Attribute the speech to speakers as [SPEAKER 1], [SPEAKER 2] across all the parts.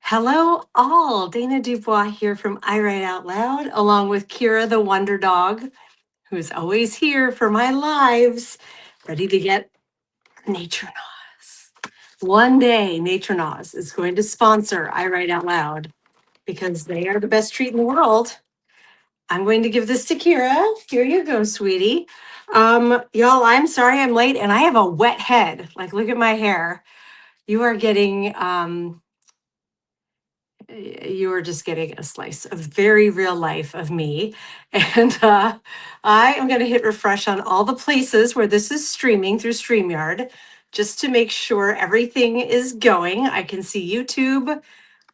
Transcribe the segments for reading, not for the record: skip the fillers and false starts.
[SPEAKER 1] Hello, all. Dana Dubois here from I Write Out Loud, along with Kira the Wonder Dog, who is always here for my lives, ready to get Nature Naws. One day, Nature Naws is going to sponsor I Write Out Loud because they are the best treat in the world. I'm going to give this to Kira. Here you go, sweetie. Y'all, I'm sorry I'm late and I have a wet head. Like, look at my hair. You are getting you are just getting a slice of very real life of me. And I am going to hit refresh on all the places where this is streaming through StreamYard just to make sure everything is going. I can see YouTube.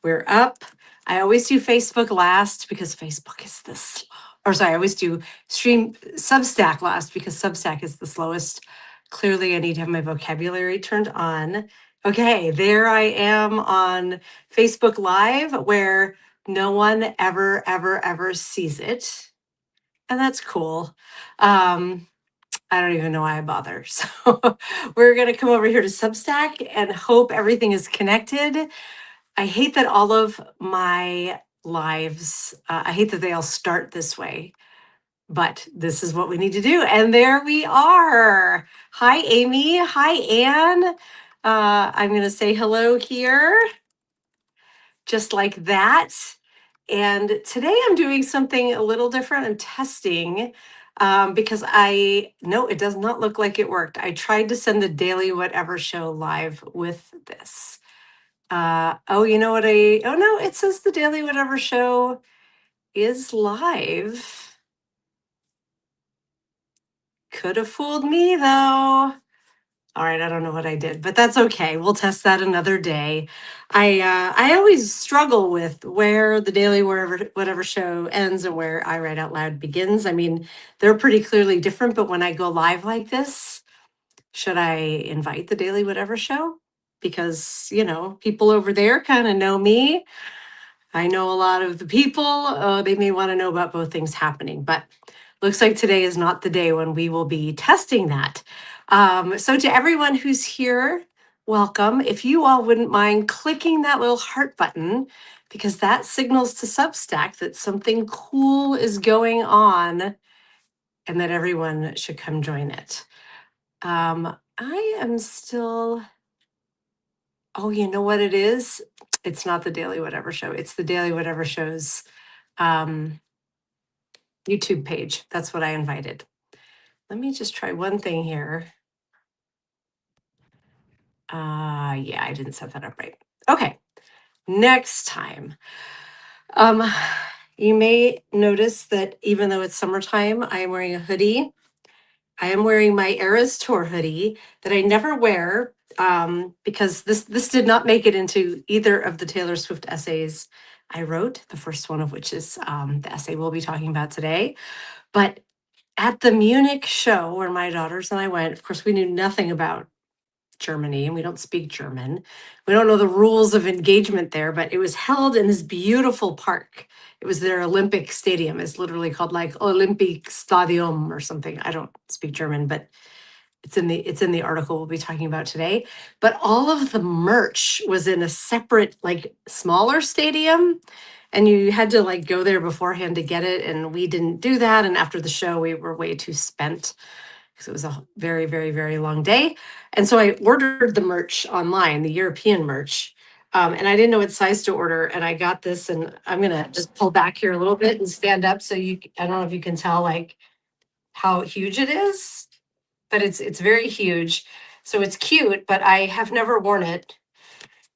[SPEAKER 1] We're up. I always do Facebook last because Facebook is the slow. Or sorry, I always do stream Substack last because Substack is the slowest. Clearly, I need to have my vocabulary turned on. Okay, there I am on Facebook Live where no one ever sees it. And that's cool. I don't even know why I bother. So we're going to come over here to Substack and hope everything is connected. I hate that all of my lives, I hate that they all start this way, but this is what we need to do. And there we are. Hi, Amy. Hi, Anne. I'm going to say hello here, just like that. And today I'm doing something a little different. I'm testing because no, it does not look like it worked. I tried to send the Daily Whatever Show live with this. Oh, you know what oh no, it says the Daily Whatever Show is live. Could have fooled me though. All right, I don't know what I did, but that's okay. We'll test that another day. I always struggle with where the Daily Whatever Show ends and where I Write Out Loud begins. I mean, they're pretty clearly different, but when I go live like this, should I invite the Daily Whatever Show? Because, people over there kind of know me. I know a lot of the people, they may want to know about both things happening, but looks like today is not the day when we will be testing that. So to everyone who's here, welcome. If you all wouldn't mind clicking that little heart button, because that signals to Substack that something cool is going on and that everyone should come join it. I am still, oh, you know what it is? It's not the Daily Whatever Show. It's the Daily Whatever Show's YouTube page. That's what I invited. Let me just try one thing here. Yeah, I didn't set that up right. Okay, next time. You may notice that even though it's summertime, I am wearing a hoodie. I am wearing my Eras Tour hoodie that I never wear because this did not make it into either of the Taylor Swift essays I wrote, the first one of which is the essay we'll be talking about today. But at the Munich show where my daughters and I went, of course, we knew nothing about Germany and we don't speak German. We don't know the rules of engagement there, but it was held in this beautiful park. It was their Olympic stadium. It's literally called like Olympic Stadium or something. I don't speak German, but it's in the article we'll be talking about today. But all of the merch was in a separate, like smaller stadium. And you had to like go there beforehand to get it. And we didn't do that. And after the show, we were way too spent because it was a very long day. And so I ordered the merch online, the European merch. And I didn't know what size to order. And I got this, and I'm gonna just pull back here a little bit and stand up so I don't know if you can tell like how huge it is, but it's very huge. So it's cute, but I have never worn it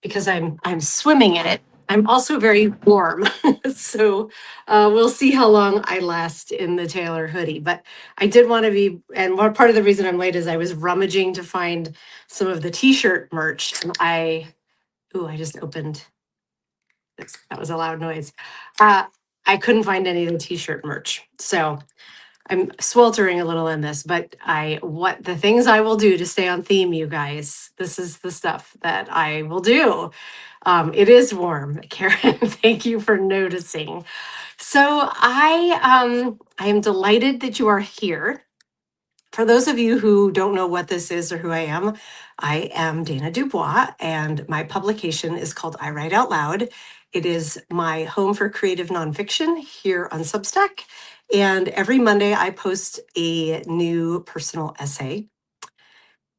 [SPEAKER 1] because I'm swimming in it. I'm also very warm. So we'll see how long I last in the Taylor hoodie. But I did want to be, and one part of the reason I'm late is I was rummaging to find some of the t-shirt merch. And I just opened this. That was a loud noise. I couldn't find any of the t-shirt merch. So I'm sweltering a little in this, but what the things I will do to stay on theme, you guys. This is the stuff that I will do. It is warm, Karen. Thank you for noticing. So I am delighted that you are here. For those of you who don't know what this is or who I am Dana Dubois, and my publication is called I Write Out Loud. It is my home for creative nonfiction here on Substack. And every Monday, I post a new personal essay.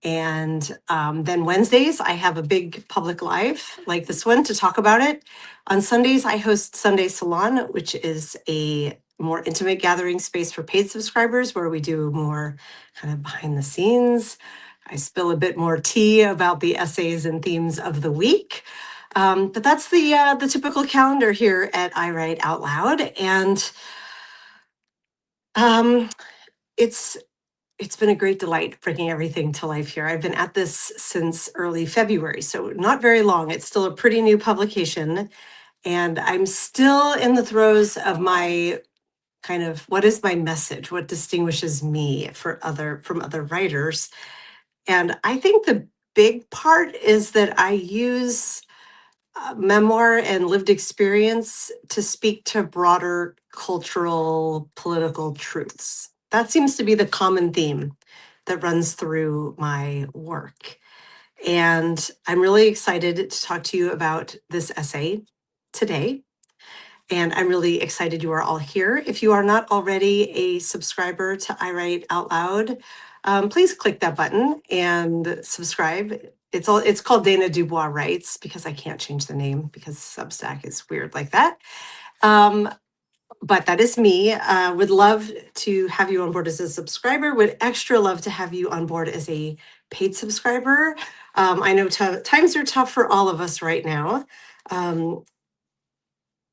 [SPEAKER 1] And then Wednesdays, I have a big public live like this one to talk about it. On Sundays, I host Sunday Salon, which is a more intimate gathering space for paid subscribers where we do more kind of behind the scenes. I spill a bit more tea about the essays and themes of the week. But that's the typical calendar here at I Write Out Loud. And um, it's it's been a great delight bringing everything to life here. I've been at this since early February, so not very long. It's still a pretty new publication, and I'm still in the throes of my kind of what is my message, what distinguishes me from other writers. And I think the big part is that I use memoir and lived experience to speak to broader cultural, political truths. That seems to be the common theme that runs through my work. And I'm really excited to talk to you about this essay today. And I'm really excited you are all here. If you are not already a subscriber to I Write Out Loud, please click that button and subscribe. It's called Dana Dubois Writes because I can't change the name because Substack is weird like that. But that is me. Would love to have you on board as a subscriber. Would extra love to have you on board as a paid subscriber. I know times are tough for all of us right now.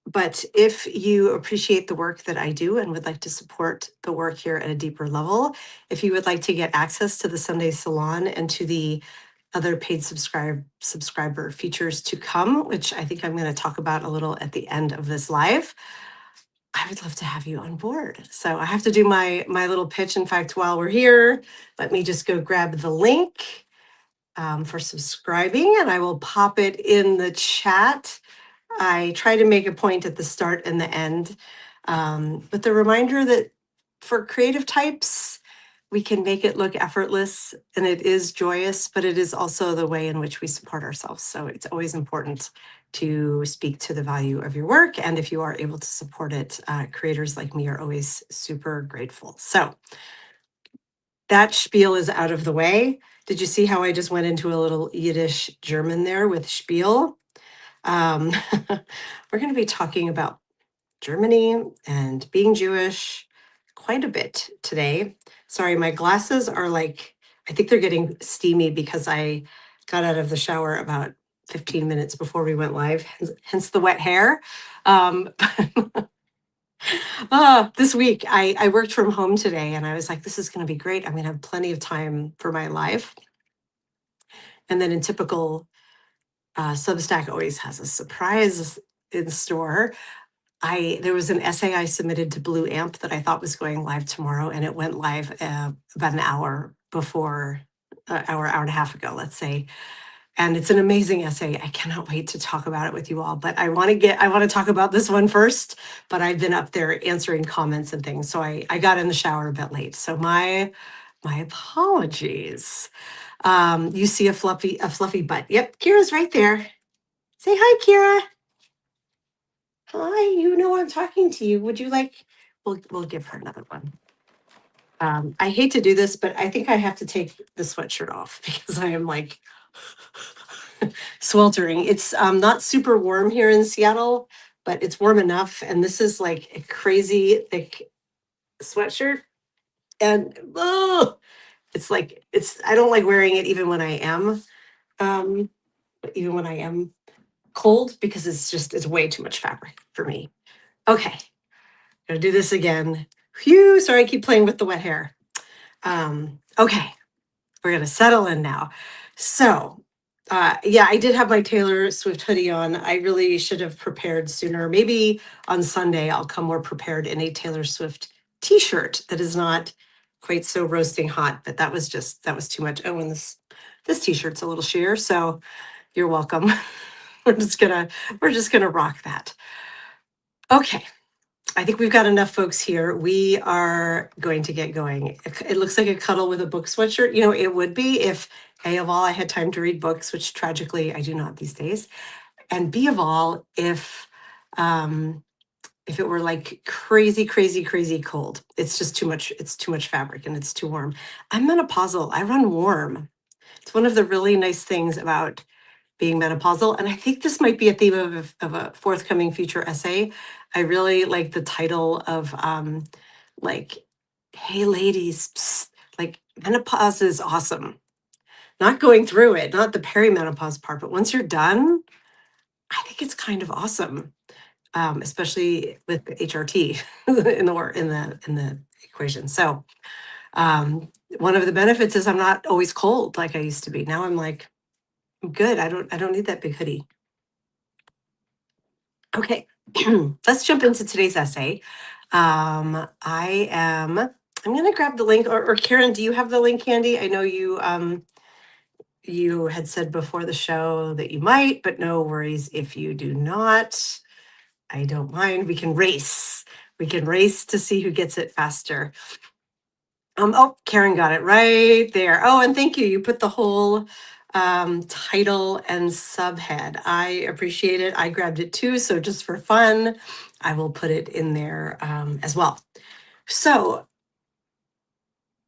[SPEAKER 1] But if you appreciate the work that I do and would like to support the work here at a deeper level, if you would like to get access to the Sunday Salon and to the other paid subscriber features to come, which I think I'm going to talk about a little at the end of this live, I would love to have you on board. So I have to do my little pitch. In fact, while we're here, let me just go grab the link for subscribing, and I will pop it in the chat. I try to make a point at the start and the end, with the reminder that for creative types, we can make it look effortless and it is joyous, but it is also the way in which we support ourselves. So it's always important to speak to the value of your work. And if you are able to support it, creators like me are always super grateful. So that spiel is out of the way. Did you see how I just went into a little Yiddish German there with spiel? Um, we're going to be talking about Germany and being Jewish quite a bit today. Sorry, my glasses are like, I think they're getting steamy because I got out of the shower about 15 minutes before we went live, hence the wet hair. Um, this week, I worked from home today and I was like, this is going to be great. I'm going to have plenty of time for my live. And then in typical Substack always has a surprise in store. There was an essay I submitted to Blue Amp that I thought was going live tomorrow, and it went live about an hour before, hour and a half ago, let's say. And it's an amazing essay. I cannot wait to talk about it with you all. But I want to talk about this one first. But I've been up there answering comments and things, so I got in the shower a bit late. So my apologies. You see a fluffy butt. Yep, Kira's right there. Say hi, Kira. Hi, you know I'm talking to you. Would you like? We'll give her another one. I hate to do this, but I think I have to take the sweatshirt off because I am like sweltering. It's not super warm here in Seattle, but it's warm enough. And this is like a crazy thick sweatshirt. And oh, I don't like wearing it even when I am um, cold because it's way too much fabric for me. Okay, gonna do this again. Phew, sorry, I keep playing with the wet hair. Okay, we're gonna settle in now. So, yeah, I did have my Taylor Swift hoodie on. I really should have prepared sooner. Maybe on Sunday I'll come more prepared in a Taylor Swift t-shirt that is not quite so roasting hot, but that was too much. Oh, and this t-shirt's a little sheer, so you're welcome. we're just gonna rock that. Okay. I think we've got enough folks here. We are going to get going. It looks like a cuddle with a book sweatshirt. You know, it would be if A of all, I had time to read books, which tragically I do not these days. And B of all, if it were like crazy, crazy, crazy cold. It's just too much, it's too much fabric and it's too warm. I'm menopausal. I run warm. It's one of the really nice things about being menopausal. And I think this might be a theme of a forthcoming future essay. I really like the title of like, hey ladies, psst, like menopause is awesome. Not going through it, not the perimenopause part, but once you're done, I think it's kind of awesome, especially with HRT in the equation. So one of the benefits is I'm not always cold like I used to be. Now I'm like, I'm good. I don't need that big hoodie. Okay, let's jump into today's essay. I'm going to grab the link, or Karen, do you have the link handy? I know you had said before the show that you might, but no worries if you do not. I don't mind. We can race. We can race to see who gets it faster. Oh, Karen got it right there. Oh, and thank you. You put the whole title and subhead. I appreciate it. I grabbed it too. So just for fun, I will put it in there as well. So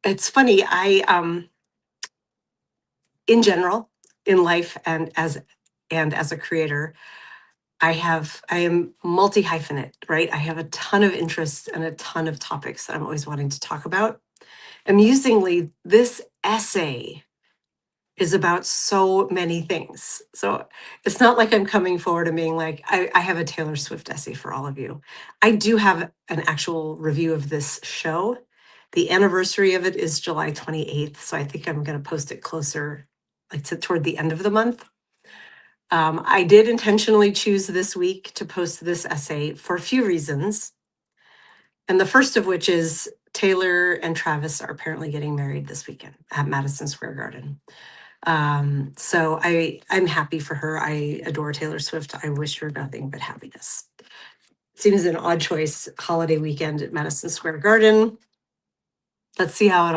[SPEAKER 1] it's funny. In general, in life and as a creator, I am multi hyphenate, right? I have a ton of interests and a ton of topics that I'm always wanting to talk about. Amusingly, this essay is about so many things. So it's not like I'm coming forward and being like, I have a Taylor Swift essay for all of you. I do have an actual review of this show. The anniversary of it is July 28th. So I think I'm going to post it closer, like toward the end of the month. I did intentionally choose this week to post this essay for a few reasons. And the first of which is Taylor and Travis are apparently getting married this weekend at Madison Square Garden. So I'm happy for her. I adore Taylor Swift. I wish her nothing but happiness. Seems an odd choice, holiday weekend at Madison Square Garden. Let's see how it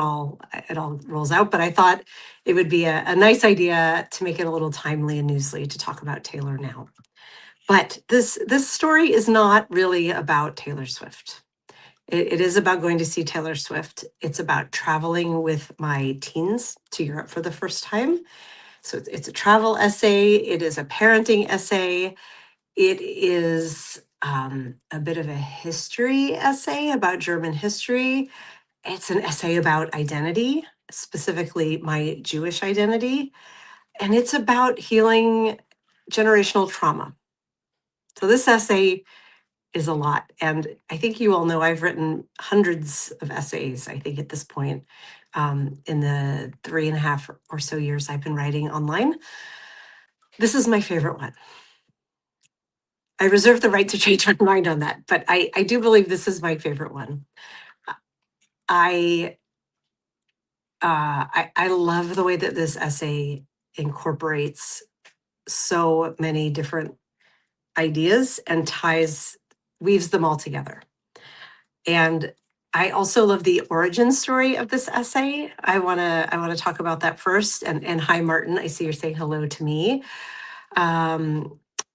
[SPEAKER 1] all rolls out. But I thought it would be a nice idea to make it a little timely and newsly to talk about Taylor now. But this story is not really about Taylor Swift. It is about going to see Taylor Swift. It's about traveling with my teens to Europe for the first time. So it's a travel essay. It is a parenting essay. It is a bit of a history essay about German history. It's an essay about identity, specifically my Jewish identity. And it's about healing generational trauma. So this essay is a lot. And I think you all know I've written hundreds of essays, I think, at this point, in the 3.5 or so years I've been writing online. This is my favorite one. I reserve the right to change my mind on that, but I do believe this is my favorite one. I I love the way that this essay incorporates so many different ideas and weaves them all together. And I also love the origin story of this essay. I wanna talk about that first. And hi, Martin. I see you're saying hello to me.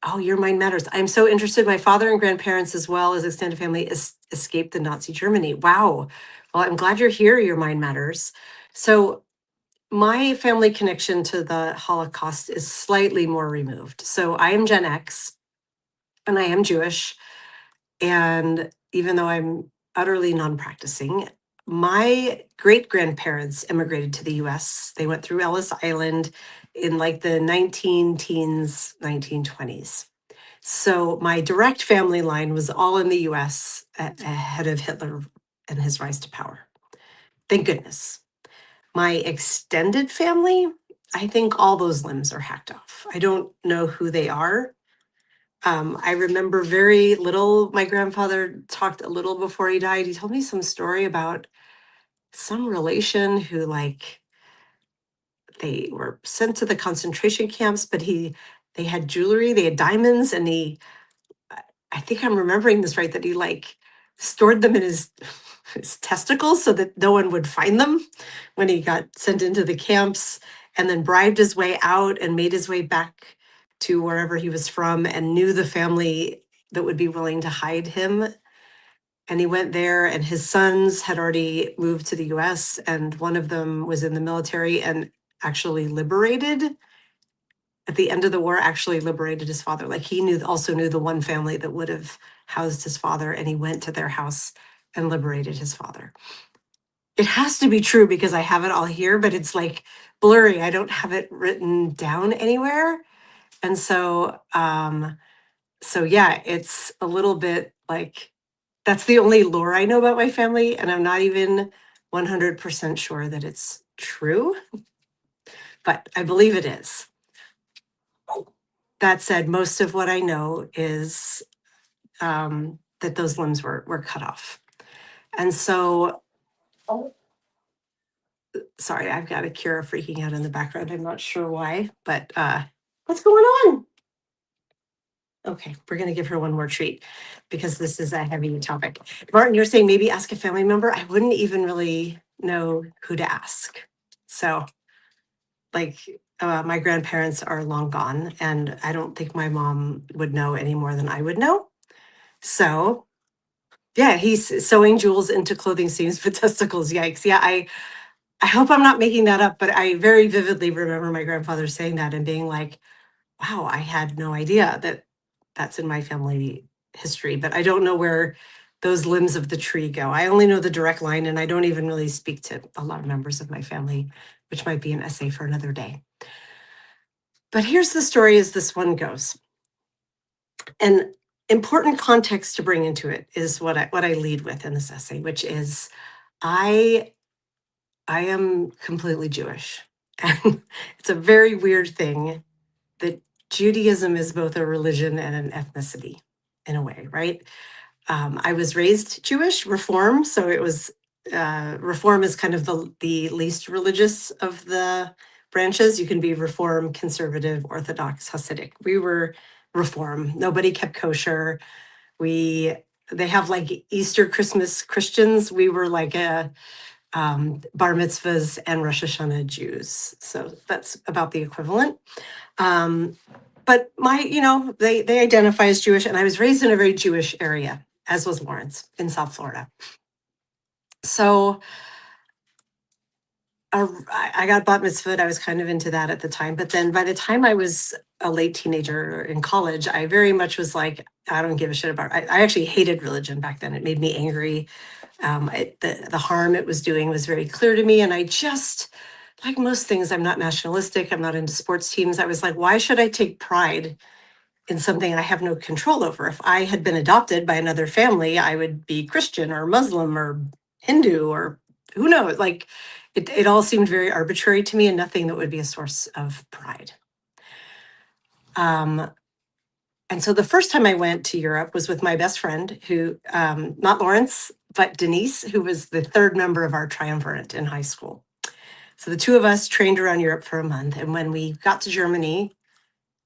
[SPEAKER 1] Oh, your mind matters. I'm so interested. My father and grandparents, as well as extended family, escaped the Nazi Germany. Wow. Well, I'm glad you're here. Your mind matters. So my family connection to the Holocaust is slightly more removed. So I am Gen X and I am Jewish. And even though I'm utterly non-practicing, my great grandparents immigrated to the US. They went through Ellis Island in like the 19 teens, 1920s. So my direct family line was all in the US ahead of Hitler and his rise to power. Thank goodness. My extended family, I think all those limbs are hacked off. I don't know who they are. I remember very little. My grandfather talked a little before he died. He told me some story about some relation who, like, they were sent to the concentration camps, but they had jewelry, they had diamonds, and I think I'm remembering this right, that he like stored them in his testicles so that no one would find them when he got sent into the camps, and then bribed his way out and made his way back to wherever he was from and knew the family that would be willing to hide him. And he went there, and his sons had already moved to the US, and one of them was in the military and actually liberated at the end of the war, actually liberated his father. Like he also knew the one family that would have housed his father, and he went to their house and liberated his father. It has to be true because I have it all here, but it's like blurry. I don't have it written down anywhere. And so yeah, it's a little bit like that's the only lore I know about my family, and I'm not even 100% sure that it's true, but I believe it is. That said, most of what I know is that those limbs were cut off. And so, sorry, I've got a Kira freaking out in the background. I'm not sure why, but what's going on? Okay, we're going to give her one more treat because this is a heavy topic. Martin, you're saying maybe ask a family member. I wouldn't even really know who to ask. So, like, my grandparents are long gone, and I don't think my mom would know any more than I would know. So, yeah, he's sewing jewels into clothing seams with testicles. Yikes. Yeah, I hope I'm not making that up, but I very vividly remember my grandfather saying that and being like, wow, I had no idea that that's in my family history, but I don't know where those limbs of the tree go. I only know the direct line, and I don't even really speak to a lot of members of my family, which might be an essay for another day. But here's the story as this one goes. An important context to bring into it is what I lead with in this essay, which is I am completely Jewish. And it's a very weird thing that Judaism is both a religion and an ethnicity in a way, right? I was raised Jewish, Reform. So it was, Reform is kind of the least religious of the branches. You can be Reform, Conservative, Orthodox, Hasidic. We were Reform. Nobody kept kosher. They have like Easter, Christmas Christians. We were like a bar mitzvahs and Rosh Hashanah Jews. So that's about the equivalent. But they identify as Jewish, and I was raised in a very Jewish area, as was Lawrence in South Florida. So I got bat mitzvahed. I was kind of into that at the time. But then by the time I was a late teenager in college, I very much was like, I don't give a shit about it. I actually hated religion back then. It made me angry. The harm it was doing was very clear to me. And I just, like most things, I'm not nationalistic. I'm not into sports teams. I was like, why should I take pride in something I have no control over? If I had been adopted by another family, I would be Christian or Muslim or Hindu or who knows. Like it all seemed very arbitrary to me, and nothing that would be a source of pride. And so the first time I went to Europe was with my best friend, who, not Lawrence, but Denise, who was the third member of our triumvirate in high school. So the two of us trained around Europe for a month. And when we got to Germany,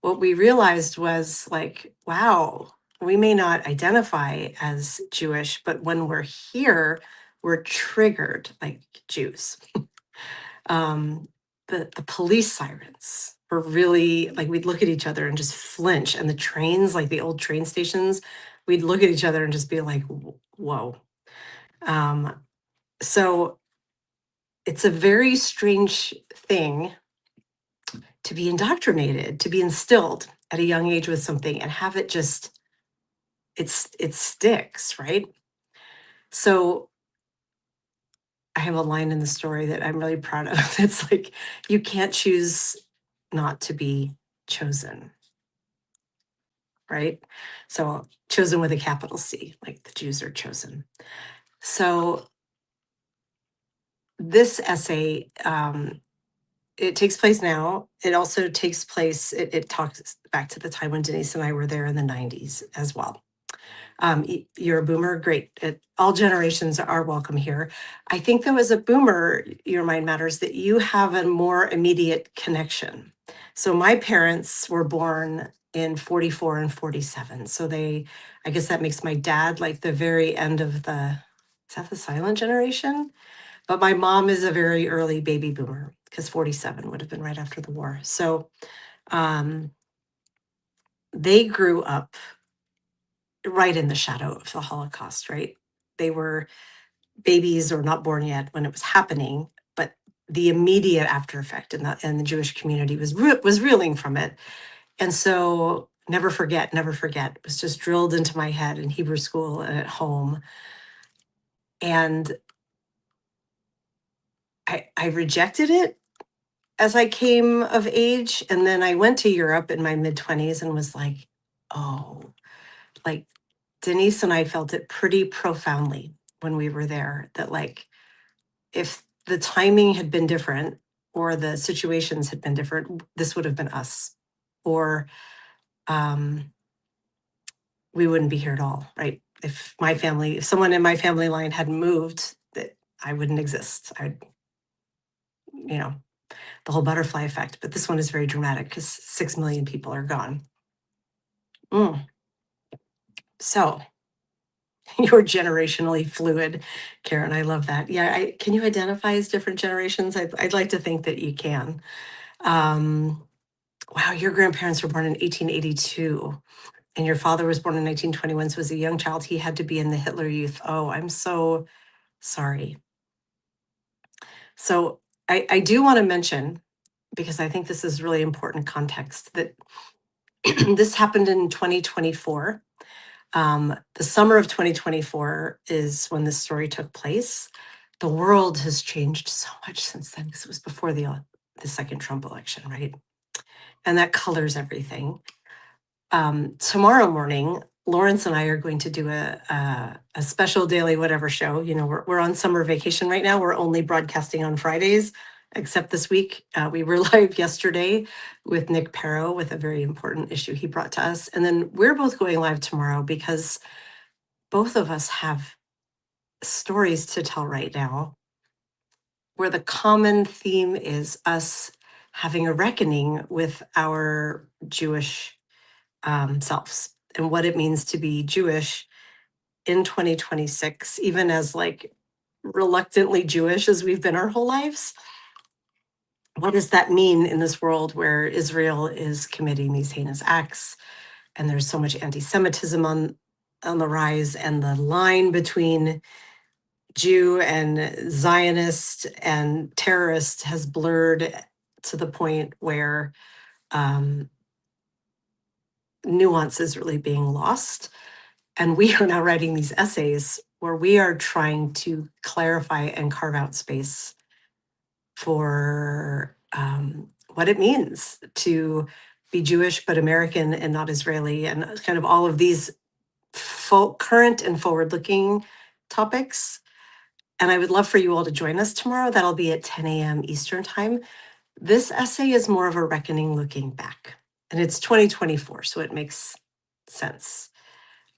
[SPEAKER 1] what we realized was like, wow, we may not identify as Jewish, but when we're here, we're triggered like Jews. The police sirens were really like, we'd look at each other and just flinch. And the trains, like the old train stations, we'd look at each other and just be like, whoa. So it's a very strange thing to be indoctrinated, to be instilled at a young age with something and have it just, it sticks, right? So I have a line in the story that I'm really proud of. It's like, you can't choose not to be chosen, right? So chosen with a capital C, like the Jews are chosen. So this essay, it takes place now. It also takes place, it talks back to the time when Denise and I were there in the 90s as well. You're a boomer, great. All generations are welcome here. I think though, as a boomer, your mind matters, that you have a more immediate connection. So my parents were born in 44 and 47. So I guess that makes my dad like the very end of is that the silent generation? But my mom is a very early baby boomer because 47 would have been right after the war. So um, they grew up right in the shadow of the Holocaust, right? They were babies or not born yet when it was happening, but the immediate after effect in the Jewish community was reeling from it. And so never forget, never forget. It was just drilled into my head in Hebrew school and at home. And I rejected it as I came of age. And then I went to Europe in my mid-20s and was like, oh, like Denise and I felt it pretty profoundly when we were there that like if the timing had been different or the situations had been different, this would have been us. Or um, we wouldn't be here at all, right? If someone in my family line hadn't moved, that I wouldn't exist. You know, the whole butterfly effect. But this one is very dramatic because 6 million people are gone. So you're generationally fluid, Karen. I love that. Yeah, can you identify as different generations? I'd like to think that you can. Um, wow, your grandparents were born in 1882. And your father was born in 1921, so as a young child, he had to be in the Hitler Youth. Oh, I'm so sorry. So I do want to mention, because I think this is really important context, that this happened in 2024. The summer of 2024 is when this story took place. The world has changed so much since then because it was before the second Trump election, right? And that colors everything. Tomorrow morning, Lawrence and I are going to do a special daily whatever show. You know, we're on summer vacation right now. We're only broadcasting on Fridays, except this week. We were live yesterday with Nick Perro with a very important issue he brought to us. And then we're both going live tomorrow because both of us have stories to tell right now where the common theme is us having a reckoning with our Jewish selves and what it means to be Jewish in 2026, even as like reluctantly Jewish as we've been our whole lives. What does that mean in this world where Israel is committing these heinous acts and there's so much anti-Semitism on the rise, and the line between Jew and Zionist and terrorist has blurred to the point where nuance is really being lost. And we are now writing these essays where we are trying to clarify and carve out space for what it means to be Jewish but American and not Israeli, and kind of all of these current and forward-looking topics. And I would love for you all to join us tomorrow. That'll be at 10 a.m. Eastern Time. This essay is more of a reckoning looking back, and it's 2024, so it makes sense.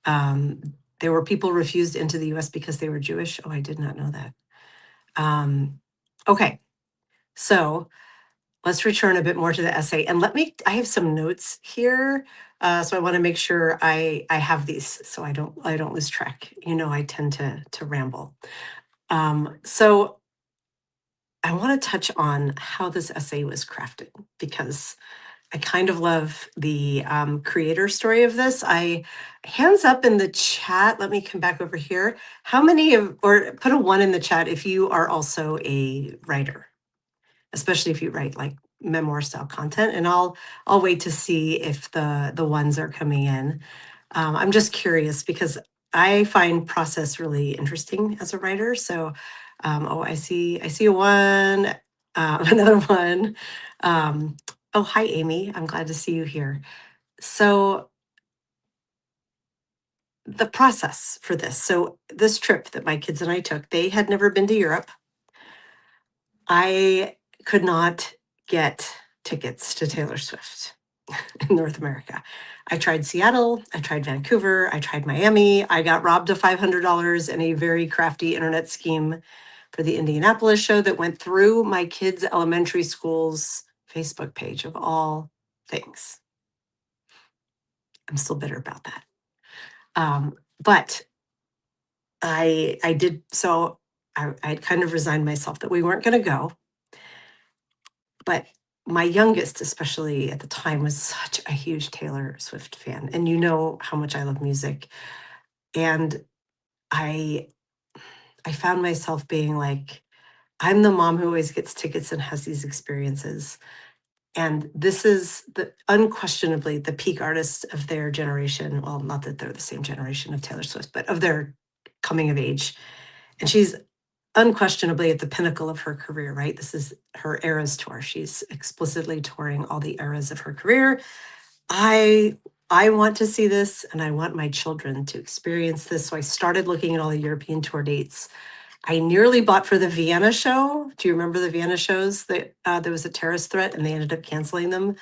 [SPEAKER 1] There were people refused into the US because they were Jewish. Oh, I did not know that. Okay, so let's return a bit more to the essay. And I have some notes here. So I want to make sure I have these so I don't lose track. You know, I tend to ramble. So I want to touch on how this essay was crafted because I kind of love the creator story of this. Hands up in the chat. Let me come back over here. How many or put a 1 in the chat if you are also a writer, especially if you write like memoir style content. And I'll wait to see if the ones are coming in. I'm just curious because I find process really interesting as a writer. So, oh, I see a 1, another 1. Oh, hi, Amy. I'm glad to see you here. So the process for this. So this trip that my kids and I took, they had never been to Europe. I could not get tickets to Taylor Swift in North America. I tried Seattle, I tried Vancouver, I tried Miami. I got robbed of $500 in a very crafty internet scheme for the Indianapolis show that went through my kids' elementary school's Facebook page of all things. I'm still bitter about that. But I did so I kind of resigned myself that we weren't going to go. But my youngest, especially at the time, was such a huge Taylor Swift fan, and you know how much I love music. And I I found myself being like, I'm the mom who always gets tickets and has these experiences. And this is the unquestionably the peak artist of their generation. Well, not that they're the same generation of Taylor Swift, but of their coming of age. And she's unquestionably at the pinnacle of her career, right? This is her eras tour. She's explicitly touring all the eras of her career. I I want to see this and I want my children to experience this. So I started looking at all the European tour dates. I nearly bought for the Vienna show. Do you remember the Vienna shows that there was a terrorist threat and they ended up canceling them?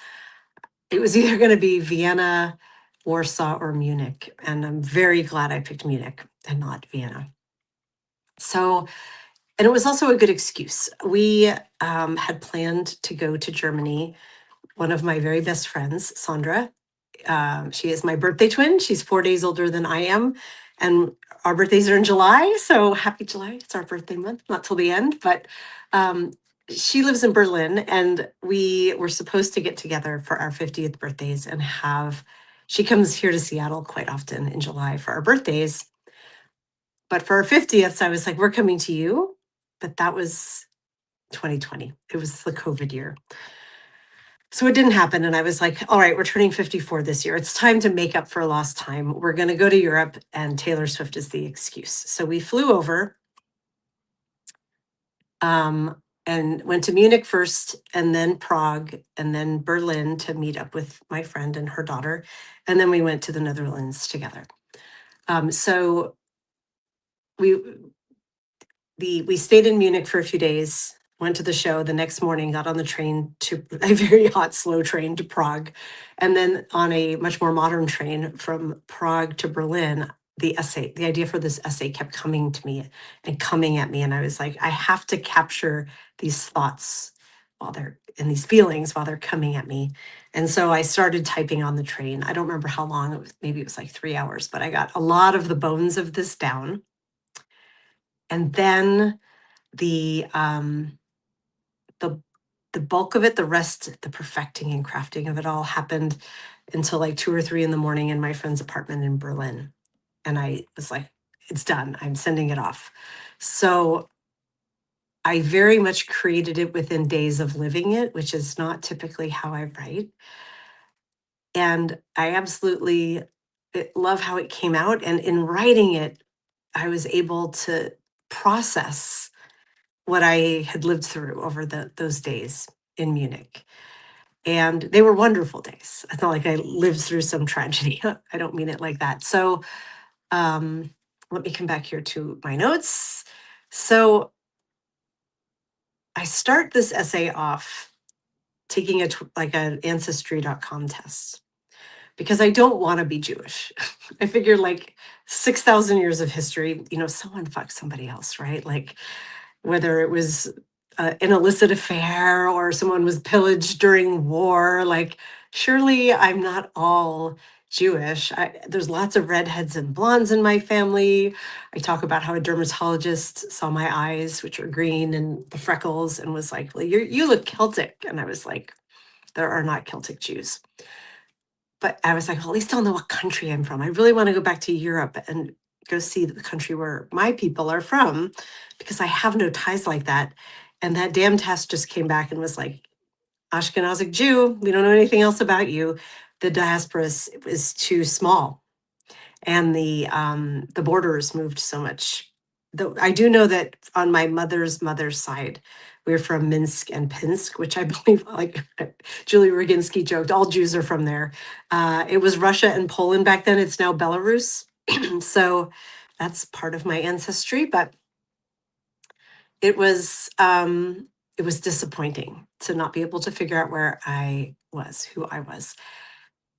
[SPEAKER 1] It was either going to be Vienna, Warsaw, or Munich. And I'm very glad I picked Munich and not Vienna. So, and it was also a good excuse. We had planned to go to Germany. One of my very best friends, Sandra, she is my birthday twin. She's 4 days older than I am. And our birthdays are in July. So happy July. It's our birthday month, not till the end. But um, she lives in Berlin. And we were supposed to get together for our 50th birthdays and have, she comes here to Seattle quite often in July for our birthdays. But for our 50th, I was like, we're coming to you. But that was 2020. It was the COVID year. So it didn't happen. And I was like, all right, we're turning 54 this year. It's time to make up for lost time. We're going to go to Europe, and Taylor Swift is the excuse. So we flew over and went to Munich first, and then Prague, and then Berlin to meet up with my friend and her daughter. And then we went to the Netherlands together. So we we stayed in Munich for a few days, went to the show. The next morning, got on the train to a very hot, slow train to Prague, and then on a much more modern train from Prague to Berlin. The idea for this essay kept coming to me and coming at me. And I was like, I have to capture these thoughts while they're and these feelings while they're coming at me. And so I started typing on the train. I don't remember how long it was, maybe it was like 3 hours, but I got a lot of the bones of this down. And then the um the the bulk of it, the rest, the perfecting and crafting of it all happened until like 2 or 3 in the morning in my friend's apartment in Berlin. And I was like, it's done. I'm sending it off. So I very much created it within days of living it, which is not typically how I write. And I absolutely love how it came out. And in writing it, I was able to process what I had lived through over those days in Munich. And they were wonderful days. It's not like I lived through some tragedy. I don't mean it like that. So um, let me come back here to my notes. So I start this essay off taking like an ancestry.com test because I don't want to be Jewish. I figured like 6,000 years of history, someone fucked somebody else, right? Like whether it was an illicit affair or someone was pillaged during war. Like, surely I'm not all Jewish. There's lots of redheads and blondes in my family. I talk about how a dermatologist saw my eyes, which are green, and the freckles, and was like, well, you look Celtic. And I was like, there are not Celtic Jews. But I was like, well, at least I'll know what country I'm from. I really want to go back to Europe and go see the country where my people are from because I have no ties like that. And that damn test just came back and was like, Ashkenazic Jew, we don't know anything else about you. The diaspora is too small, and the borders moved so much. Though I do know that on my mother's side, we're from Minsk and Pinsk, which I believe, like Julie Roginski joked, all Jews are from there. It was Russia and Poland back then. It's now Belarus. So that's part of my ancestry, but it was disappointing to not be able to figure out where I was, who I was.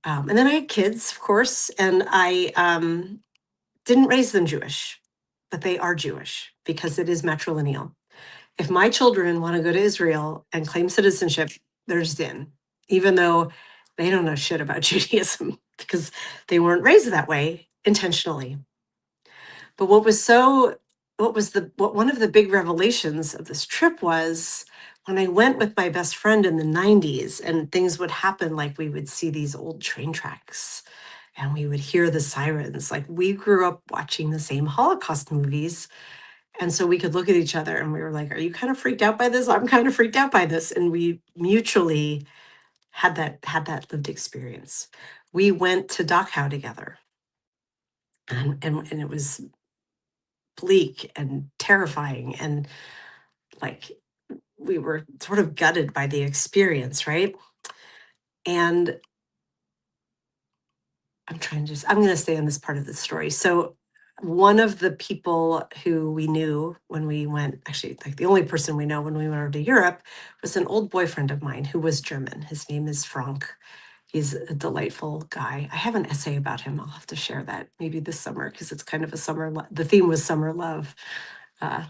[SPEAKER 1] And then I had kids, of course, and I didn't raise them Jewish, but they are Jewish because it is matrilineal. If my children want to go to Israel and claim citizenship, there's din, even though they don't know shit about Judaism. because they weren't raised that way intentionally. But what one of the big revelations of this trip was when I went with my best friend in the 90s and things would happen, like we would see these old train tracks and we would hear the sirens. Like we grew up watching the same Holocaust movies. And so we could look at each other and we were like, are you kind of freaked out by this? I'm kind of freaked out by this. And we mutually had that lived experience. We went to Dachau together and it was bleak and terrifying and like we were sort of gutted by the experience, right? And I'm going to stay on this part of the story. So, one of the people who we knew when we went, actually, like the only person we know when we went over to Europe, was an old boyfriend of mine who was German. His name is Frank. He's a delightful guy. I have an essay about him. I'll have to share that maybe this summer because it's kind of a the theme was summer love. Uh,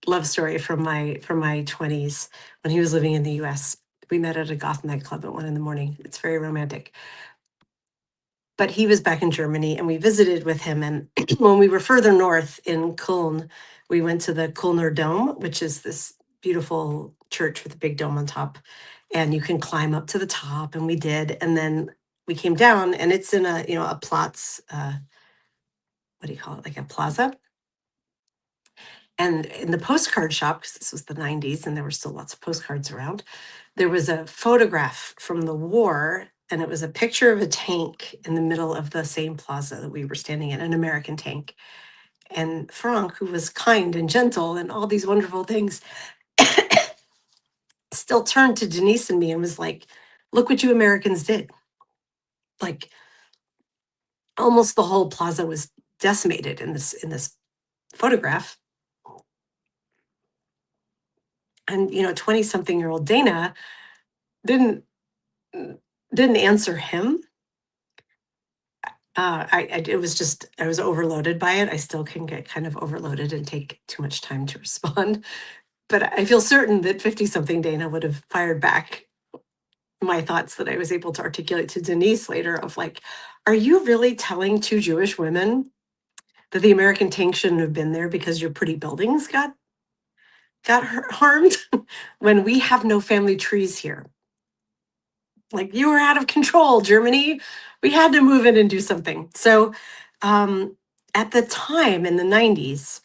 [SPEAKER 1] Love story from my 20s when he was living in the US. We met at a goth nightclub at 1 a.m. It's very romantic. But he was back in Germany and we visited with him. And when we were further north in Köln, we went to the Kölner Dome, which is this beautiful church with a big dome on top. And you can climb up to the top, and we did. And then we came down, and it's in a Platz, what do you call it? Like a plaza. And in the postcard shop, because this was the 90s and there were still lots of postcards around, there was a photograph from the war, and it was a picture of a tank in the middle of the same plaza that we were standing in, an American tank. And Frank, who was kind and gentle and all these wonderful things, still turned to Denise and me and was like, look what you Americans did. Like almost the whole plaza was decimated in this photograph. And 20-something-year-old Dana didn't didn't answer him. It was just, I was overloaded by it. I still can get kind of overloaded and take too much time to respond. But I feel certain that 50-something Dana would have fired back my thoughts that I was able to articulate to Denise later of like, are you really telling two Jewish women that the American tank shouldn't have been there because your pretty buildings got harmed when we have no family trees here? Like, you were out of control, Germany. We had to move in and do something. So at the time in the 90s,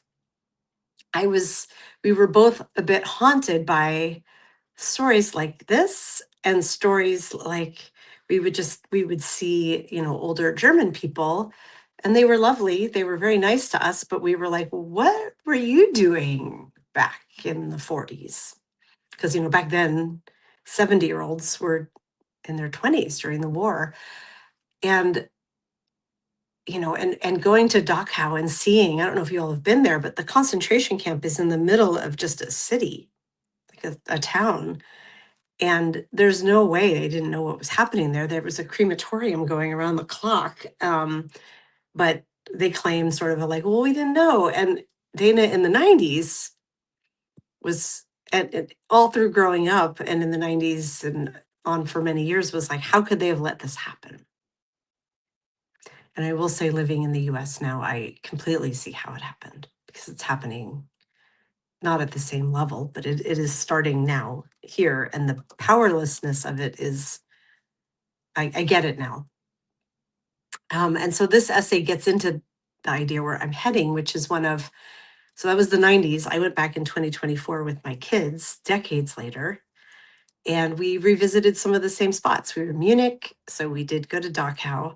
[SPEAKER 1] we were both a bit haunted by stories like this and stories like we would see, older German people, and they were lovely. They were very nice to us, but we were like, what were you doing back in the 40s? Because, back then, 70-year-olds were in their 20s during the war. And and going to Dachau and seeing, I don't know if you all have been there, but the concentration camp is in the middle of just a city, like a town. And there's no way they didn't know what was happening there. There was a crematorium going around the clock. But they claim sort of like, well, we didn't know. And Dana in the 90s was all through growing up and in the 90s and on for many years was like, how could they have let this happen? And I will say, living in the US now, I completely see how it happened because it's happening not at the same level, but it is starting now here. And the powerlessness of it is, I get it now. And so this essay gets into the idea where I'm heading, which is so that was the 90s. I went back in 2024 with my kids decades later, and we revisited some of the same spots. We were in Munich, so we did go to Dachau.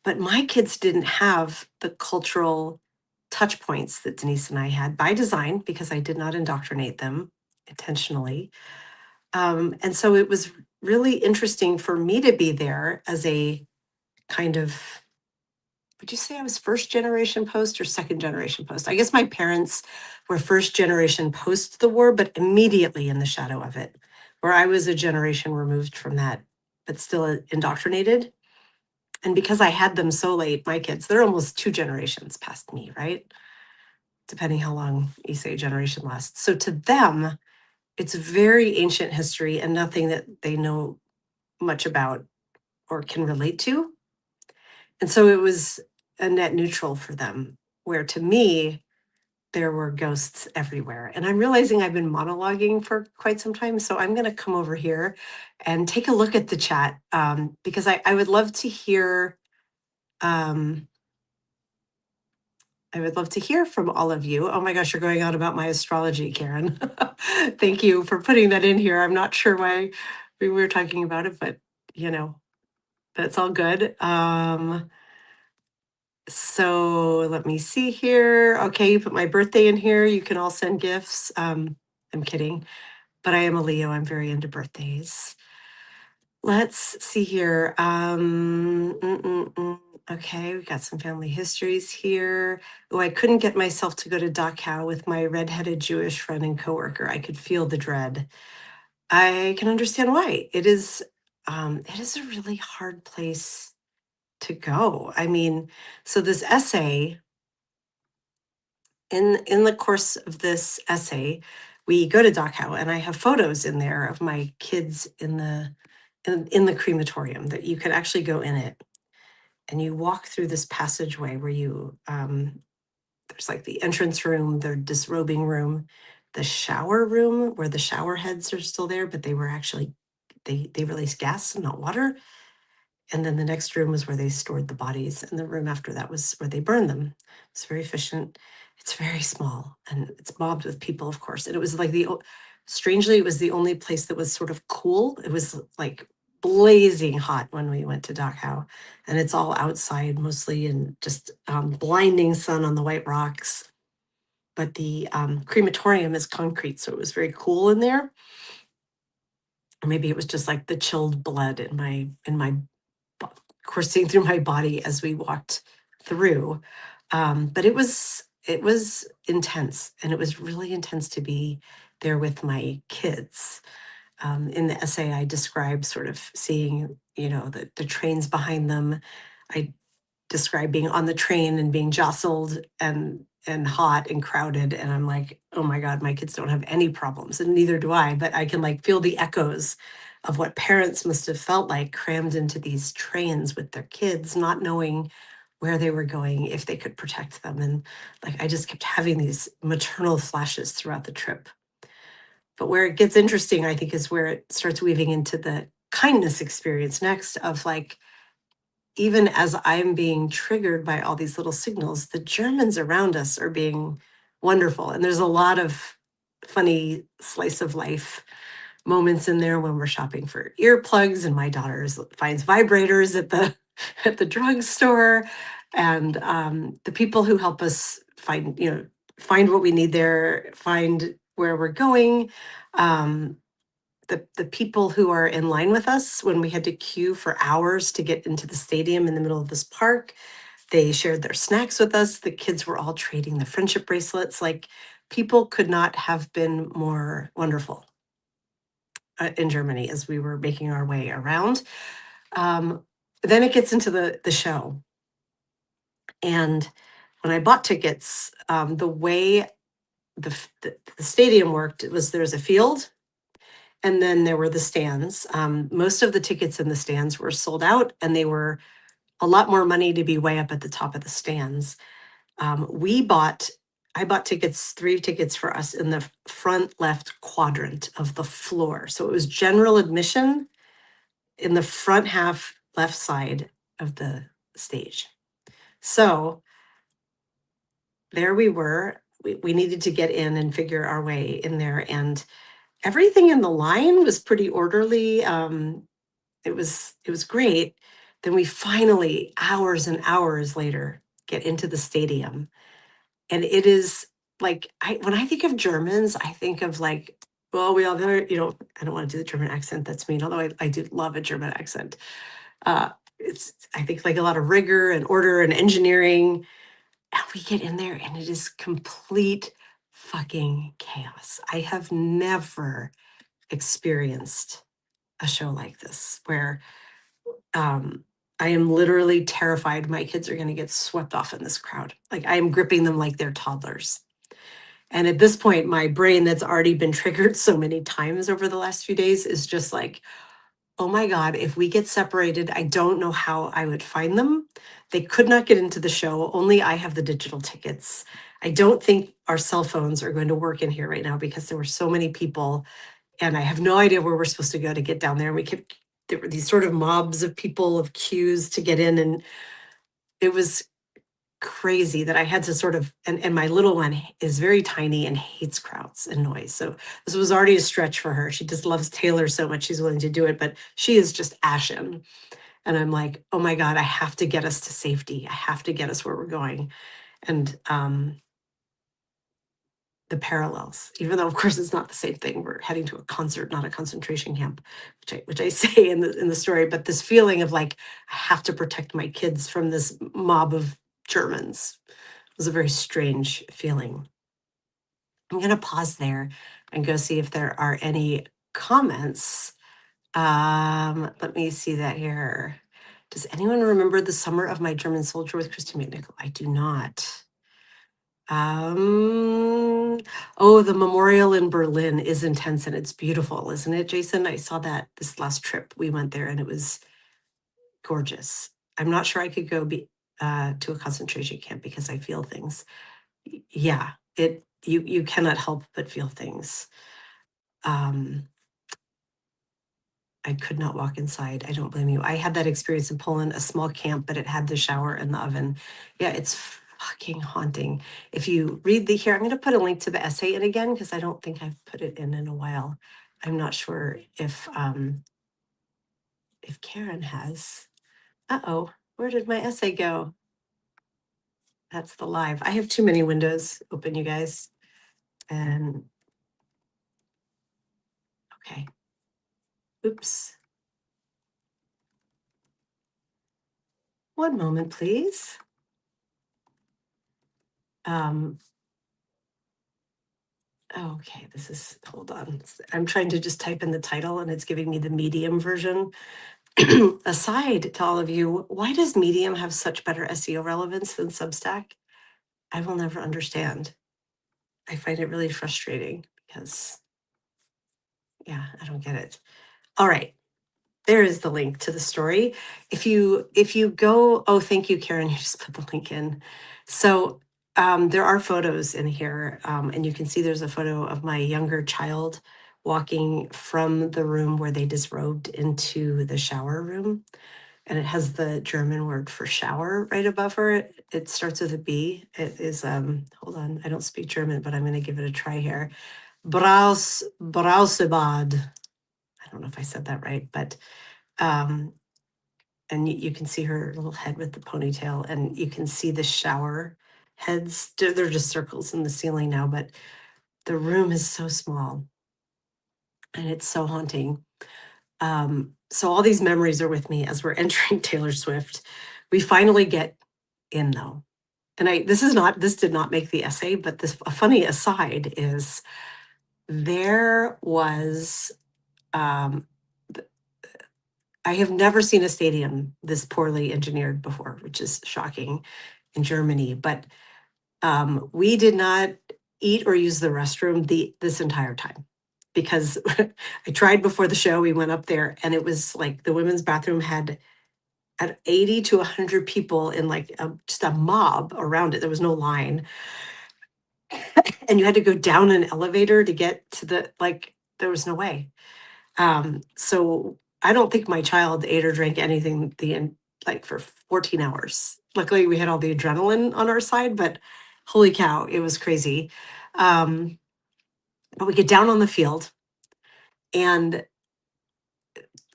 [SPEAKER 1] But my kids didn't have the cultural touch points that Denise and I had by design because I did not indoctrinate them intentionally. And so it was really interesting for me to be there as a kind of, would you say I was first generation post or second generation post? I guess my parents were first generation post the war, but immediately in the shadow of it, where I was a generation removed from that, but still indoctrinated. And because I had them so late, my kids, they're almost 2 generations past me, right? Depending how long you say a generation lasts. So to them, it's very ancient history and nothing that they know much about or can relate to. And so it was a net neutral for them, where to me, there were ghosts everywhere. And I'm realizing I've been monologuing for quite some time. So I'm going to come over here and take a look at the chat, because I would love to hear. Um, I would love to hear from all of you. Oh my gosh, you're going on about my astrology, Karen. Thank you for putting that in here. I'm not sure why we were talking about it, but you know, that's all good. So let me see here. Okay, you put my birthday in here. You can all send gifts. I'm kidding, but I am a Leo. I'm very into birthdays. Let's see here. Okay, we got some family histories here. Oh, I couldn't get myself to go to Dachau with my redheaded Jewish friend and coworker. I could feel the dread. I can understand why. It is a really hard place to go. I mean, so this essay, in the course of this essay, we go to Dachau, and I have photos in there of my kids in the crematorium, that you could actually go in it, and you walk through this passageway where you there's like the entrance room, the disrobing room, the shower room where the shower heads are still there, but they were actually they release gas and not water. And then the next room was where they stored the bodies, and the room after that was where they burned them. It's very efficient. It's very small, and it's mobbed with people, of course. And it was like strangely, it was the only place that was sort of cool. It was like blazing hot when we went to Dachau, and it's all outside mostly, and just blinding sun on the white rocks. But the crematorium is concrete, so it was very cool in there. Or maybe it was just like the chilled blood in my coursing through my body as we walked through. But it was intense, and it was really intense to be there with my kids. In the essay, I describe sort of seeing, the trains behind them. I describe being on the train and being jostled and hot and crowded, and I'm like, oh my god, my kids don't have any problems, and neither do I, but I can like feel the echoes of what parents must have felt like, crammed into these trains with their kids, not knowing where they were going, if they could protect them. And like, I just kept having these maternal flashes throughout the trip. But where it gets interesting, I think, is where it starts weaving into the kindness experience next, of like, even as I'm being triggered by all these little signals, the Germans around us are being wonderful. And there's a lot of funny slice of life moments in there when we're shopping for earplugs, and my daughter finds vibrators at the at the drugstore, and the people who help us find what we need there, find where we're going. Um, the people who are in line with us when we had to queue for hours to get into the stadium in the middle of this park, they shared their snacks with us. The kids were all trading the friendship bracelets. Like, people could not have been more wonderful in Germany as we were making our way around. Um, then it gets into the show. And when I bought tickets, the way the stadium worked, it was, there's a field, and then there were the stands. Most of the tickets in the stands were sold out, and they were a lot more money to be way up at the top of the stands. I bought tickets, 3 tickets for us in the front left quadrant of the floor. So it was general admission in the front half left side of the stage. So there we were. We needed to get in and figure our way in there, and everything in the line was pretty orderly. It was great. Then we finally, hours and hours later, get into the stadium, and it is like, when I think of Germans, I think of like, well, we all there. I don't want to do the German accent. That's mean. Although I do love a German accent. It's, I think, like a lot of rigor and order and engineering. And we get in there, and it is complete fucking chaos. I have never experienced a show like this, where I am literally terrified my kids are going to get swept off in this crowd. Like, I am gripping them like they're toddlers. And at this point, my brain, that's already been triggered so many times over the last few days, is just like, oh my God, if we get separated, I don't know how I would find them. They could not get into the show. Only I have the digital tickets. I don't think our cell phones are going to work in here right now because there were so many people, and I have no idea where we're supposed to go to get down there. And we kept, there were these sort of mobs of people, of queues to get in, and it was crazy that I had to sort of, and my little one is very tiny and hates crowds and noise. So this was already a stretch for her. She just loves Taylor so much she's willing to do it, but she is just ashen. And I'm like, oh my God, I have to get us to safety. I have to get us where we're going. And the parallels, even though of course it's not the same thing. We're heading to a concert, not a concentration camp, which I say in the story, but this feeling of like, I have to protect my kids from this mob of Germans was a very strange feeling. I'm going to pause there and go see if there are any comments. Let me see that here. Does anyone remember The Summer of My German Soldier with Christy McNichol? I do not. Oh, the memorial in Berlin is intense and it's beautiful, isn't it, Jason? I saw that this last trip we went there and it was gorgeous. I'm not sure I could go to a concentration camp because I feel things. Yeah, you cannot help but feel things. I could not walk inside. I don't blame you. I had that experience in Poland, a small camp, but it had the shower and the oven. Yeah, it's fucking haunting. If you read the here, I'm going to put a link to the essay in again because I don't think I've put it in a while. I'm not sure if Karen has. Uh-oh, where did my essay go? That's the live. I have too many windows open, you guys. And okay. Oops. One moment, please. Okay, this is, hold on. I'm trying to just type in the title and it's giving me the Medium version. Aside to all of you, why does Medium have such better SEO relevance than Substack? I will never understand. I find it really frustrating because, yeah, I don't get it. All right. There is the link to the story. If you go, oh, thank you, Karen. You just put the link in. So there are photos in here, and you can see there's a photo of my younger child walking from the room where they disrobed into the shower room, and it has the German word for shower right above her. It starts with a B. It is hold on, I don't speak German, but I'm going to give it a try here. Brausebad. I don't know if I said that right, but um, and you can see her little head with the ponytail, and you can see the shower heads. They're just circles in the ceiling now, but the room is so small and it's so haunting. So all these memories are with me as we're entering Taylor Swift. We finally get in though. And this did not make the essay, but this a funny aside is there was I have never seen a stadium this poorly engineered before, which is shocking in Germany. But we did not eat or use the restroom this entire time because I tried before the show. We went up there and it was like the women's bathroom had at 80 to 100 people in like just a mob around it. There was no line. And you had to go down an elevator to get to there was no way. So I don't think my child ate or drank anything for 14 hours. Luckily, we had all the adrenaline on our side, but holy cow, it was crazy. But we get down on the field and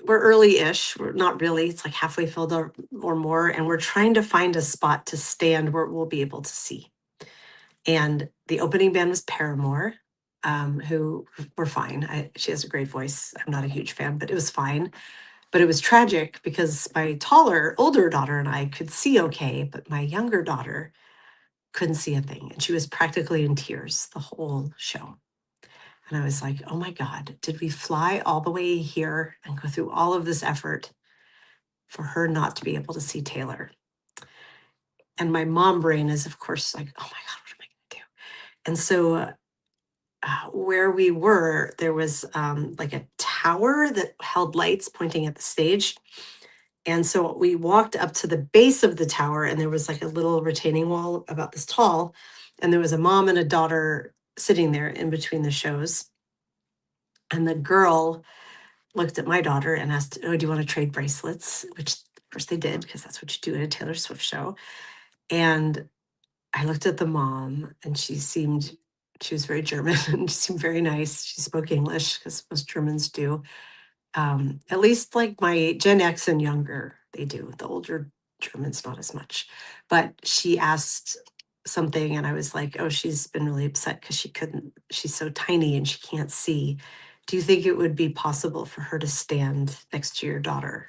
[SPEAKER 1] we're early-ish. We're not really, it's like halfway filled or more. And we're trying to find a spot to stand where we'll be able to see. And the opening band was Paramore, who were fine. She has a great voice. I'm not a huge fan, but it was fine. But it was tragic because my taller, older daughter and I could see okay, but my younger daughter couldn't see a thing. And she was practically in tears the whole show. And I was like, oh my God, did we fly all the way here and go through all of this effort for her not to be able to see Taylor? And my mom brain is, of course, like, oh my God, what am I going to do? And so where we were, there was like a tower that held lights pointing at the stage. And so we walked up to the base of the tower, and there was like a little retaining wall about this tall. And there was a mom and a daughter sitting there in between the shows. And the girl looked at my daughter and asked, "Oh, do you want to trade bracelets?" Which, of course, they did, because that's what you do at a Taylor Swift show. And I looked at the mom, and she was very German and she seemed very nice. She spoke English, because most Germans do. At least like my Gen X and younger, they do. The older Germans, not as much. But she asked something, and I was like, "Oh, she's been really upset because she's so tiny and she can't see. Do you think it would be possible for her to stand next to your daughter?"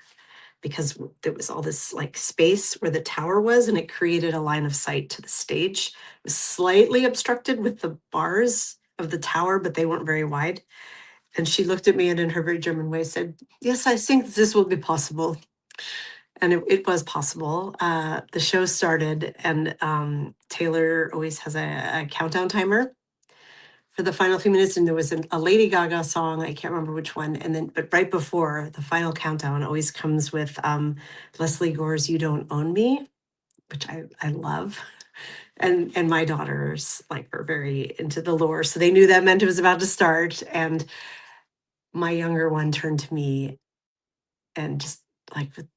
[SPEAKER 1] Because there was all this like space where the tower was, and it created a line of sight to the stage. It was slightly obstructed with the bars of the tower, but they weren't very wide. And she looked at me and in her very German way said, "Yes, I think this will be possible." And it was possible. The show started, and Taylor always has a countdown timer for the final few minutes. And there was a Lady Gaga song, I can't remember which one. And then, but right before the final countdown always comes with Leslie Gore's "You Don't Own Me," which I love. And my daughters like are very into the lore. So they knew that meant it was about to start. And my younger one turned to me and just like with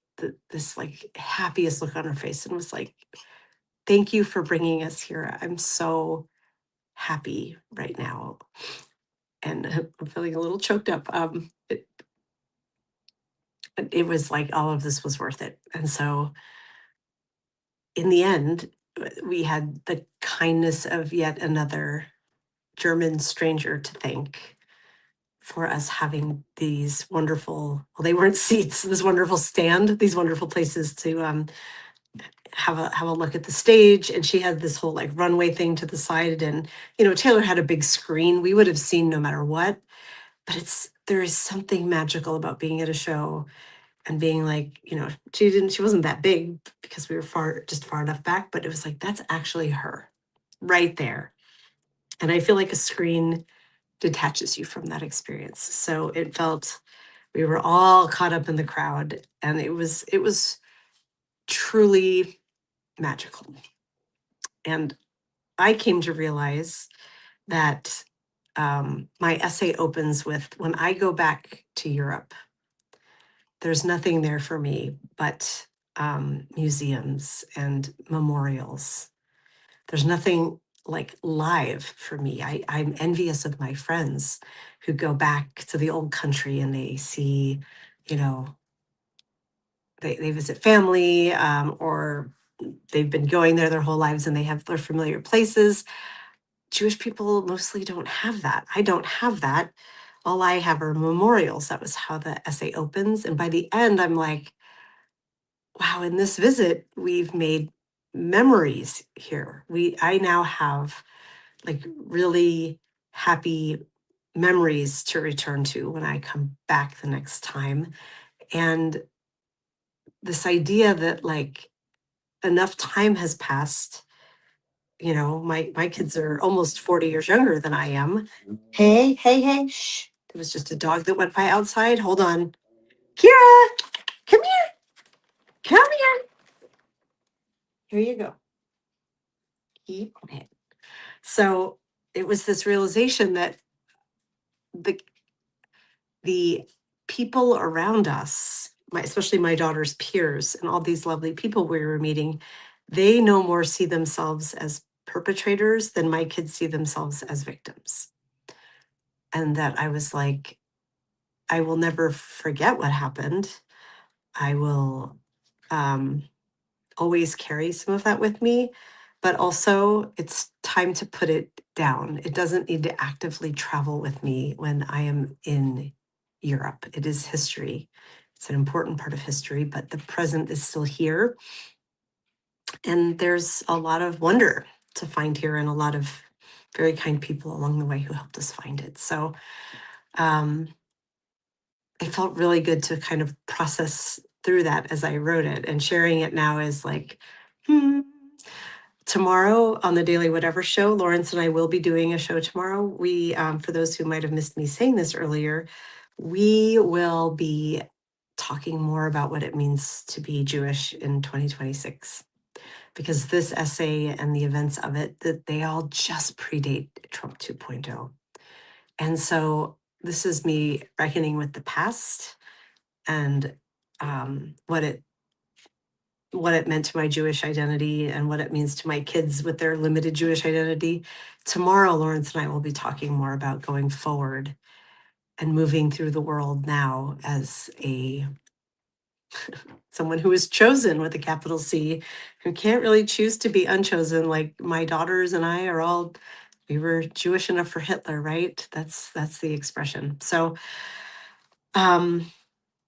[SPEAKER 1] this like happiest look on her face and was like, "Thank you for bringing us here. I'm so happy right now." And I'm feeling a little choked up. It was like all of this was worth it. And so in the end, we had the kindness of yet another German stranger to thank for us having these wonderful, well, they weren't seats, this wonderful stand, these wonderful places to have a look at the stage. And she had this whole like runway thing to the side. And, Taylor had a big screen we would have seen no matter what. But there is something magical about being at a show and being like, she wasn't that big because we were far enough back, but it was like, that's actually her right there. And I feel like a screen detaches you from that experience. So it felt, we were all caught up in the crowd, and it was truly magical. And I came to realize that my essay opens with, "When I go back to Europe, there's nothing there for me but museums and memorials. There's nothing like live for me. I'm envious of my friends who go back to the old country and they see, you know, they visit family, or they've been going there their whole lives and they have their familiar places. Jewish people mostly don't have that. I don't have that. All I have are memorials." That was how the essay opens. And by the end, I'm like, wow, in this visit, we've made memories here. I now have like really happy memories to return to when I come back the next time. And this idea that like enough time has passed, my kids are almost 40 years younger than I am. Hey, hey, hey, shh. There was just a dog that went by outside. Hold on. Kira, come here. Come here. Here you go. Keep quiet. So it was this realization that the the people around us, especially my daughter's peers and all these lovely people we were meeting, they no more see themselves as perpetrators than my kids see themselves as victims. And that I was like, I will never forget what happened. I will um, always carry some of that with me, but also it's time to put it down. It doesn't need to actively travel with me when I am in Europe. It is history. It's an important part of history, but the present is still here. And there's a lot of wonder to find here and a lot of very kind people along the way who helped us find it. So um, it felt really good to kind of process through that as I wrote it, and sharing it now is like, hmm. Tomorrow on the Daily Whatever show, Lawrence and I will be doing a show tomorrow. We, for those who might have missed me saying this earlier, we will be talking more about what it means to be Jewish in 2026, because this essay and the events of it, that they all just predate Trump 2.0. And so this is me reckoning with the past and what it meant to my Jewish identity and what it means to my kids with their limited Jewish identity. Tomorrow, Lawrence and I will be talking more about going forward and moving through the world now as a someone who is chosen with a capital C, who can't really choose to be unchosen. Like my daughters and I are all, we were Jewish enough for Hitler, right? That's the expression. So um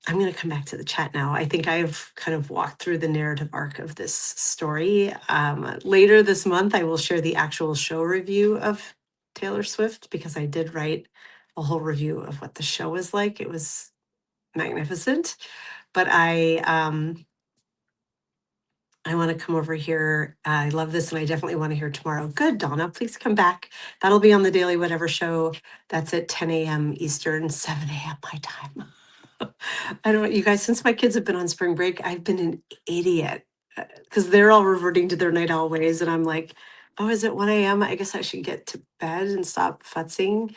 [SPEAKER 1] I'm going to come back to the chat now. I think I've kind of walked through the narrative arc of this story. Later this month, I will share the actual show review of Taylor Swift, because I did write a whole review of what the show was like. It was magnificent. But I want to come over here. I love this, and I definitely want to hear tomorrow. Good, Donna. Please come back. That'll be on the Daily Whatever Show. That's at 10 a.m. Eastern, 7 a.m. my time. I don't know, you guys, since my kids have been on spring break, I've been an idiot because they're all reverting to their night owl ways. And I'm like, oh, is it 1 a.m.? I guess I should get to bed and stop futzing.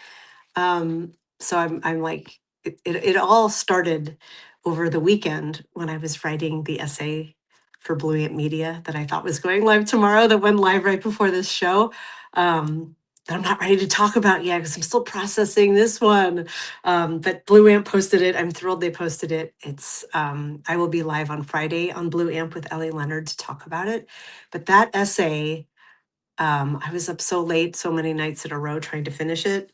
[SPEAKER 1] So I'm like, it all started over the weekend when I was writing the essay for Blue Ant Media that I thought was going live tomorrow, that went live right before this show. That I'm not ready to talk about yet because I'm still processing this one. But Blue Amp posted it. I'm thrilled they posted it. It's I will be live on Friday on Blue Amp with Ellie Leonard to talk about it. But that essay, I was up so late, so many nights in a row trying to finish it.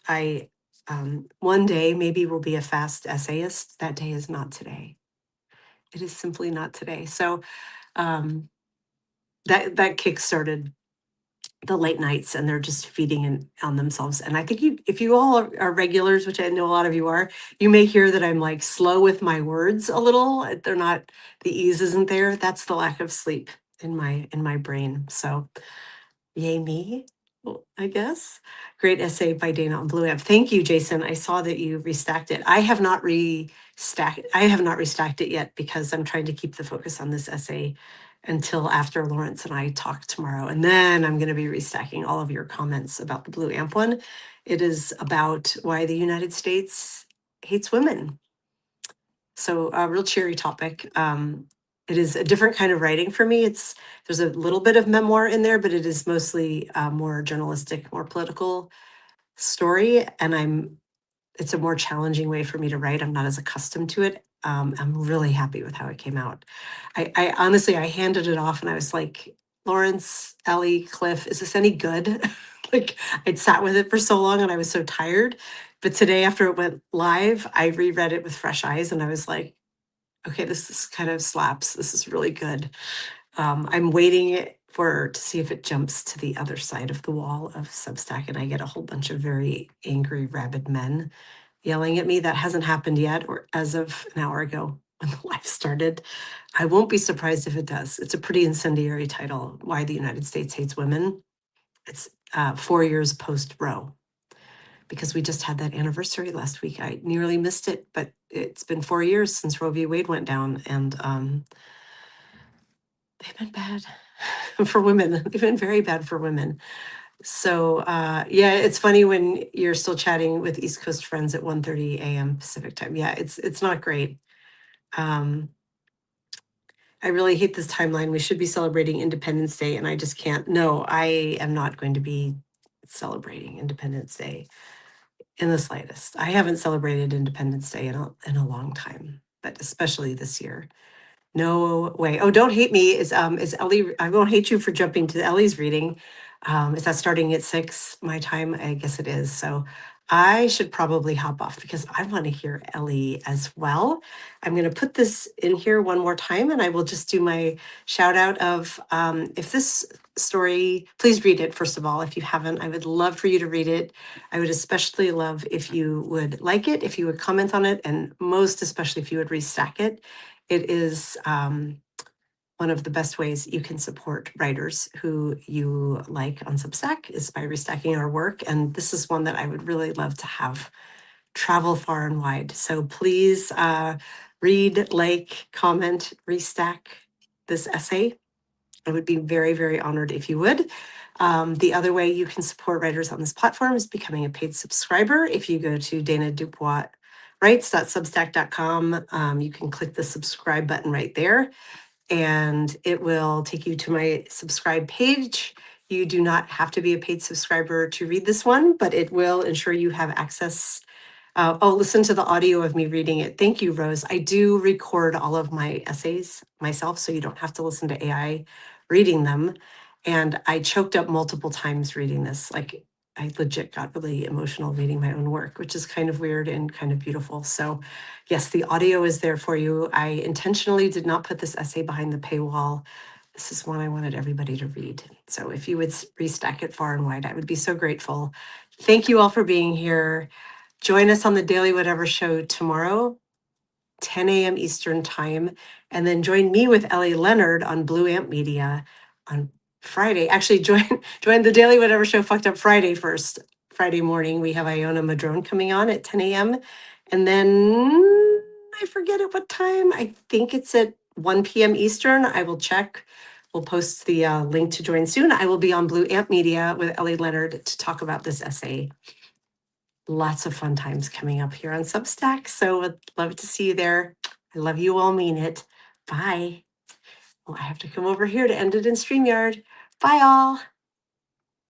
[SPEAKER 1] One day maybe will be a fast essayist. That day is not today. It is simply not today. So um, that kickstarted the late nights, and they're just feeding on themselves. And I think if you all are regulars, which I know a lot of you are, you may hear that I'm like slow with my words a little. They're not, the ease isn't there. That's the lack of sleep in my brain. So yay me, well, I guess. Great essay by Dana on Blue Amp. Thank you, Jason. I saw that you restacked it. I have not restacked it yet because I'm trying to keep the focus on this essay until after Lawrence and I talk tomorrow. And then I'm going to be restacking all of your comments about the Blue Amp one. It is about why the United States hates women. So a real cheery topic. It is a different kind of writing for me. There's a little bit of memoir in there, but it is mostly more journalistic, more political story. And it's a more challenging way for me to write. I'm not as accustomed to it. I'm really happy with how it came out. I honestly, I handed it off and I was like, Lawrence, Ellie, Cliff, is this any good? Like I'd sat with it for so long and I was so tired. But today, after it went live, I reread it with fresh eyes and I was like, okay, this kind of slaps. This is really good. I'm waiting to see if it jumps to the other side of the wall of Substack and I get a whole bunch of very angry, rabid men yelling at me. That hasn't happened yet, or as of an hour ago when the live started. I won't be surprised if it does. It's a pretty incendiary title, Why the United States Hates Women. It's 4 years post Roe, because we just had that anniversary last week. I nearly missed it, but it's been 4 years since Roe v. Wade went down, and they've been bad for women. They've been very bad for women. So yeah, it's funny when you're still chatting with East Coast friends at 1:30 a.m. Pacific time. Yeah, it's not great. I really hate this timeline. We should be celebrating Independence Day, and I just can't. No, I am not going to be celebrating Independence Day in the slightest. I haven't celebrated Independence Day in a long time, but especially this year. No way. Oh, don't hate me. Is Ellie? I won't hate you for jumping to Ellie's reading. Is that starting at 6 my time? I guess it is. So I should probably hop off because I want to hear Ellie as well. I'm going to put this in here one more time, and I will just do my shout out of if this story, please read it first of all. If you haven't, I would love for you to read it. I would especially love if you would like it, if you would comment on it, and most especially if you would restack it. It is one of the best ways you can support writers who you like on Substack is by restacking our work. And this is one that I would really love to have travel far and wide. So please read, like, comment, restack this essay. I would be very, very honored if you would. The other way you can support writers on this platform is becoming a paid subscriber. If you go to danaduboiswrites.substack.com, you can click the subscribe button right there, and it will take you to my subscribe page. You do not have to be a paid subscriber to read this one, but it will ensure you have access. Listen to the audio of me reading it. Thank you, Rose. I do record all of my essays myself, so you don't have to listen to AI reading them. And I choked up multiple times reading this. Like, I legit got really emotional reading my own work, which is kind of weird and kind of beautiful. So yes, the audio is there for you. I intentionally did not put this essay behind the paywall. This is one I wanted everybody to read. So if you would restack it far and wide, I would be so grateful. Thank you all for being here. Join us on the Daily Whatever Show tomorrow, 10 a.m. Eastern Time. And then join me with Ellie Leonard on Blue Amp Media on Friday. Actually, join the Daily Whatever Show Fucked Up Friday first. Friday morning, we have Iona Madrone coming on at 10 a.m. And then I forget at what time. I think it's at 1 p.m. Eastern. I will check. We'll post the link to join soon. I will be on Blue Amp Media with Ellie Leonard to talk about this essay. Lots of fun times coming up here on Substack. So would love to see you there. I love you all, mean it. Bye. Well, I have to come over here to end it in StreamYard. Bye all.